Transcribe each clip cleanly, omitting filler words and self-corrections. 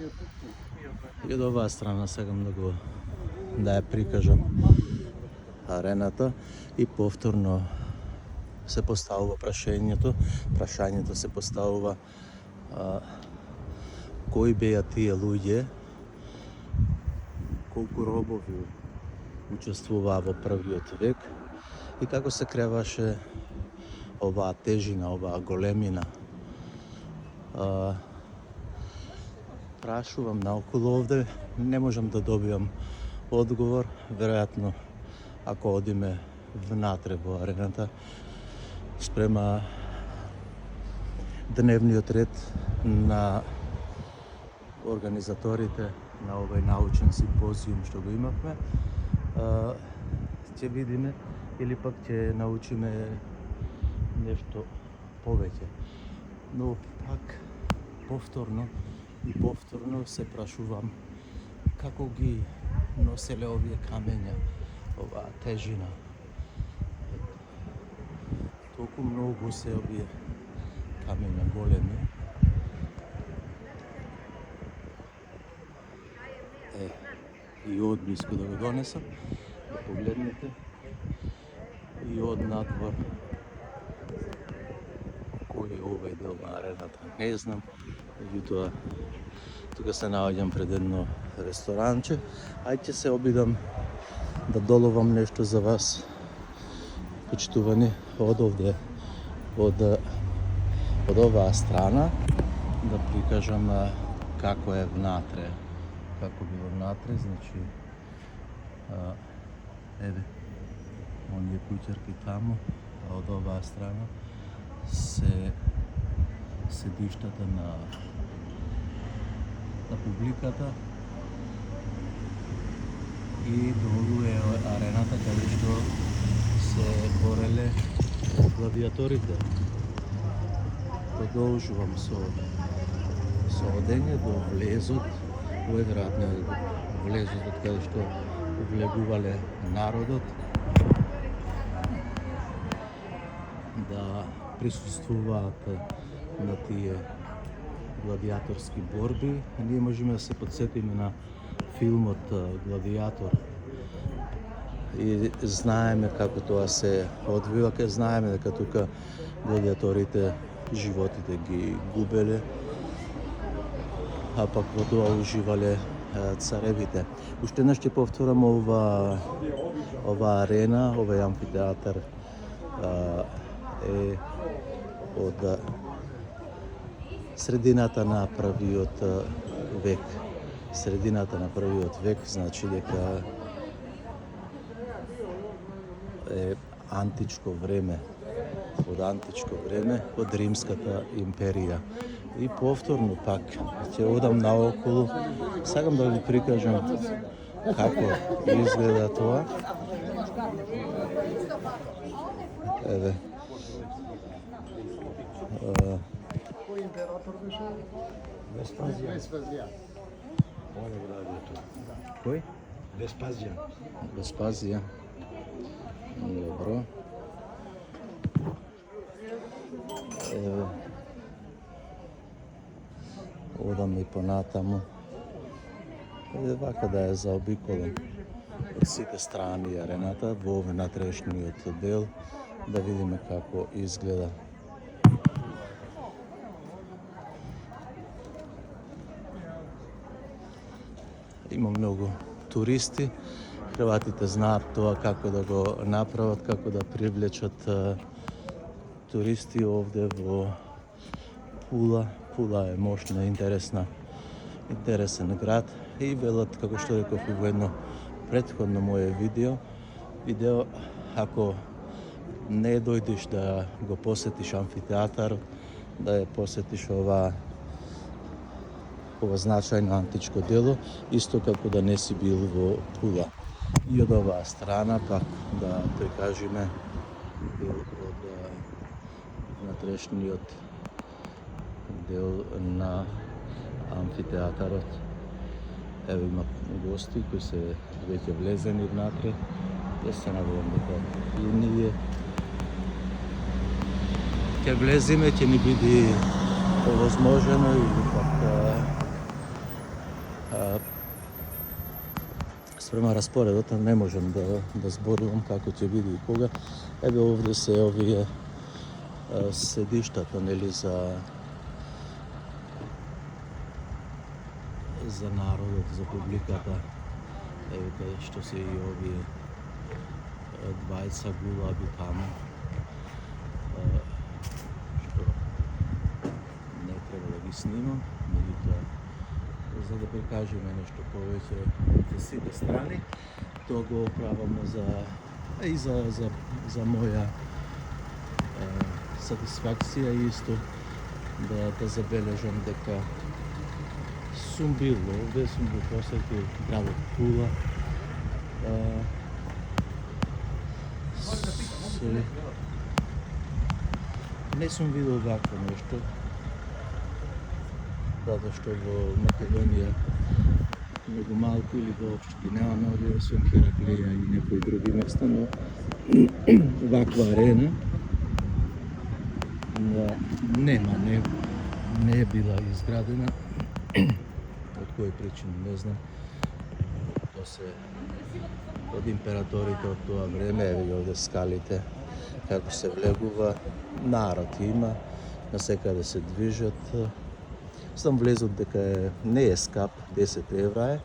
И од оваа страна сакам да ја прикажам арената и повторно се поставува прашањето се поставува кои беа тие луѓе, колку робови учествуваа во првиот век и како се креваше оваа тежина, оваа големина. Прашувам наоколу овде, не можам да добиам одговор, веројатно ако одиме внатре во арената, спрема дневниот ред на организаторите на овој научен симпозиум што го имавме, ќе видиме или пак ќе научиме нешто повеќе. Но пак повторно се прашувам како ги носеле овие камења, оваа тежина. Толку многу се овие камења големи. И од близко да го донесам, да погледнете. И од надвор, кој е овој дел на арената, не знам. Меѓутоа, тука се наоѓам пред едно ресторанче. Ајде се обидам да доловам нешто за вас, почитувани, од овде, од оваа страна, да прикажам како е внатре. Како било внатре, значи, еве, оние куќерки таму, а од оваа страна се седиштата на публиката и долу е арената каде што се бореле гладиаторите. Продолжувам со одење до влезот, кој веројатно е влезот од каде што влегувале народот да присуствуваат на тие гладиаторски борби. Ние можеме да се подсетиме на филмот Гладиатор и знаеме како тоа се одвива, знаеме дека тука гладиаторите животите ги губеле, а пак во тоа уживале царевите. Уште еднаш ќе повторам, ова арена, овој амфитеатар е од средината на првиот век. Средината на првиот век значи дека е античко време, од античко време, од Римската империја. И повторно пак ќе одам наоколу, сакам да ви прикажам како изгледа тоа. Еве. Кој император беше? Веспазијан. Он е градио тоа. Кој? Веспазијан. Веспазијан. Добро. Еве. Одам и понатаму. Е вака да е заобиколен од сите страни арената во внатрешниот дел, да видиме како изгледа. Има многу туристи. Хрватите знаат тоа како да го направат, како да привлечат туристи овде во Пула. Пула е мощна, интересен град и велат, како што реков и во едно претходно мое видео, ако не дојдеш да го посетиш амфитеатарот, да ја посетиш ова значајно античко дело, исто како да не си бил во Пула. И од оваа страна пак да прикажиме од внатрешниот дел на амфитеатарот. Еве има гости кои се веќе влезени внатре. Да се надевам дека и ние ќе влеземе, ќе ни биде овозможено или пак Спрема распоредот не можам да зборувам како ќе биде и кога. Еве овде се овие седиштата, нели, за народот, за публиката. Еве каде што се и овие двајца гулаби таму, што не треба да ги снимам, меѓутоа за да прикажеме нешто повеќе од сите страни, тоа го правам и за моја сатисфакција исто да забележам дека сум бил овде, сум го посетил градот Пула. Не сум видел вакво нешто, затоа што во Македонија многу малку или воопшто ги немаме овде, освен Хераклеја и некои други места, но ваква арена нема, не е била изградена. Од кој причини не знам. Тоа се од императорите од тоа време, еве ги овде скалите, како се влегува, народ има, насекаде се движат. Сам влезот дека не е скап, 10 евра е,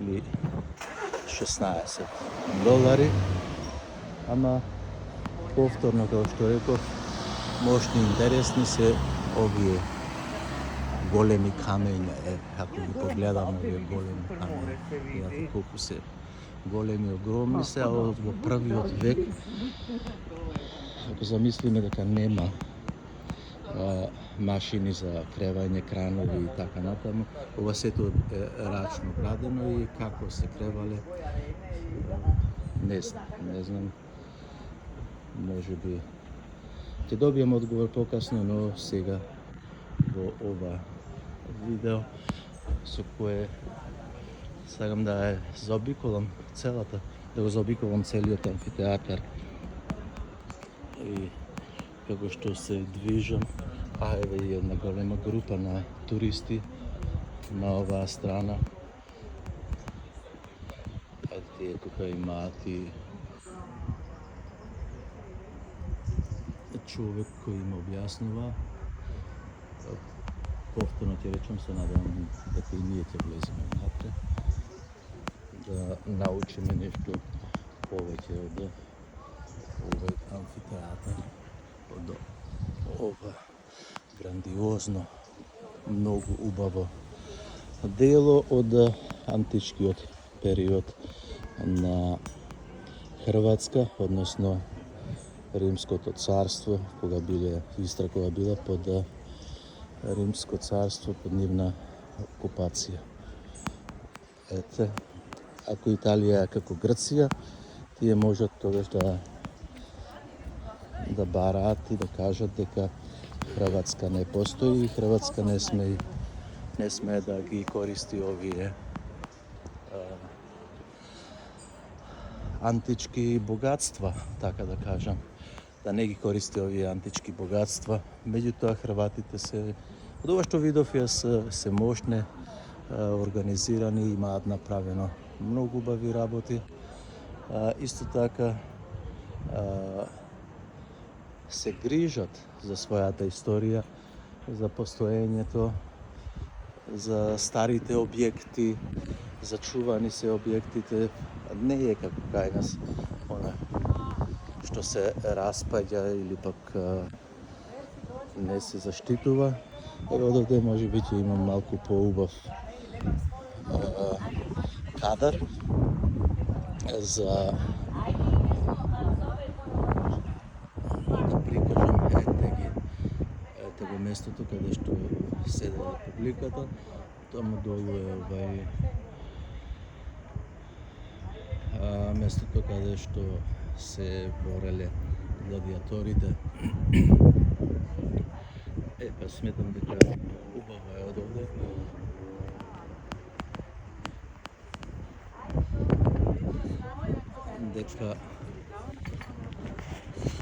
или 16 долари, ама повторно, како што реков, мощни и интересни се овие големи камења, ако ги погледаме овие големи камења, видите колку се големи, огромни се, а во првиот век, ако замислиме дека нема машини за кревање, кранови и така натаму, ова сето е рачно градено и како се кревале, не знам, може би ќе добијам одговор покасно, но сега во ова видео со кое сакам да заобиколам целата, да го заобиколам целиот амфитеатар и како што се движам, а еве и една голема група на туристи на оваа страна. Ете, тука имаат и човек кој им објаснува. Повторно ќе речем, се надевам дека и ние ќе влеземе внатре, да научиме нешто повеќе од овој амфитеатар, од ова грандиозно, многу убаво дело од античкиот период на Хрватска, односно Римското царство, кога Истра била под Римско царство, под нивна окупација. Ете, ако Италија е како Грција, тие можат тогаш да бараат и да кажат дека Хрватска не постои и Хрватска не сме да ги користи овие антички богатства, така да кажам, да не ги користи овие антички богатства. Меѓутоа хрватите се, од ова што видов јас, се мощне, организирани, имаат направено многу убави работи. Исто така се грижат за својата историја, за постоењето, за старите објекти, зачувани се објектите. Не е како кај нас, што се распаѓа или пак не се заштитува. Еве одовде може би ќе имам малку поубав кадар за да прикажам ете го местото каде што седела публиката. Таму долу е овај местото каде што се бореле гладиаторите. Па сметам дека убаво е од овде.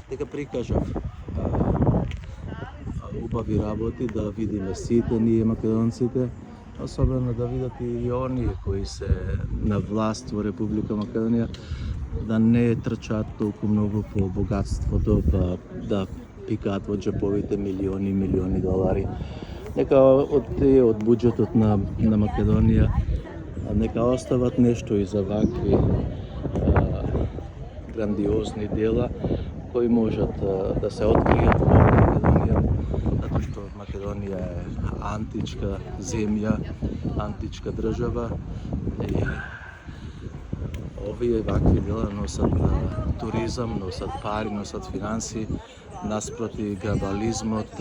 Дека прикажав убави работи, да видиме сите ние македонците, особено да видат и оние кои се на власт во Република Македонија, да не трчаат толку многу по богатството, па да пикаат во џеповите милиони долари. Нека од буџетот на Македонија, нека остават нешто и за вакви грандиозни дела кои можат да се откријат во Македонија, затоа што Македонија е античка земја, античка држава и овие вакви дела носат туризам, носат пари, носат финанси, наспроти глобализмот,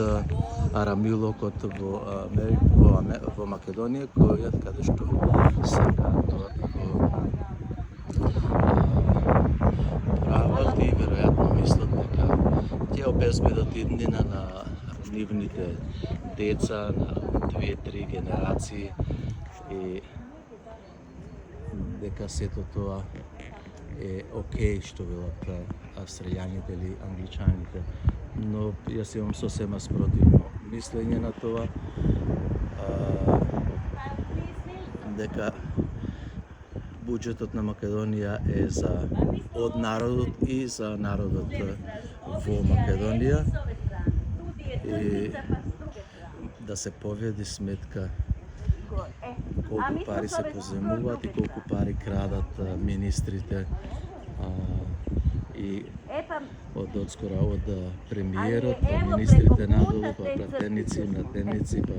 арамилокот во Македонија, каде што сакаат тоа прават и веројатно мислат дека ќе обезбедат иднина на нивните деца, на 2-3 генерации и дека сето тоа е окей, што велат австралијаните или англичаните. Но јас имам сосема спротивно мислење на тоа, дека буџетот на Македонија е од народот и за народот во Македонија и да се поведи сметка колку пари се поземуваат и колку пари крадат министрите и одскора од премиерот, па министрите надолу, па пратеници, мратеници, па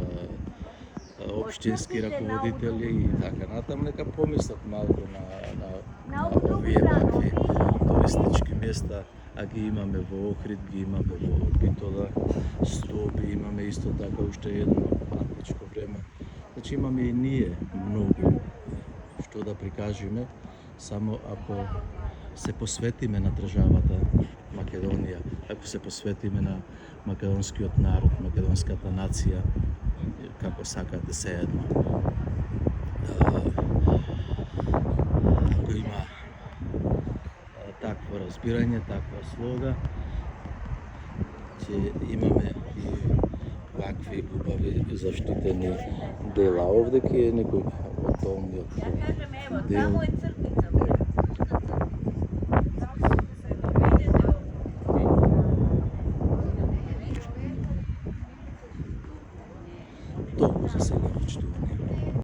општински раководители и така натаму. Нека помислат малку на овие вакви туристички места, а ги имаме во Охрид, ги имаме во Битола, Стоби, имаме исто така уште едно античко време. Значи имаме и ние многу што да прикажеме, само ако се посветиме на државата Македонија, ако се посветиме на македонскиот народ, македонската нација, како сакате се едно. Ако има такво разбирање, таква слога, ќе имаме и вакви убави заштитени дела. Овде ќе е некој од овниот дел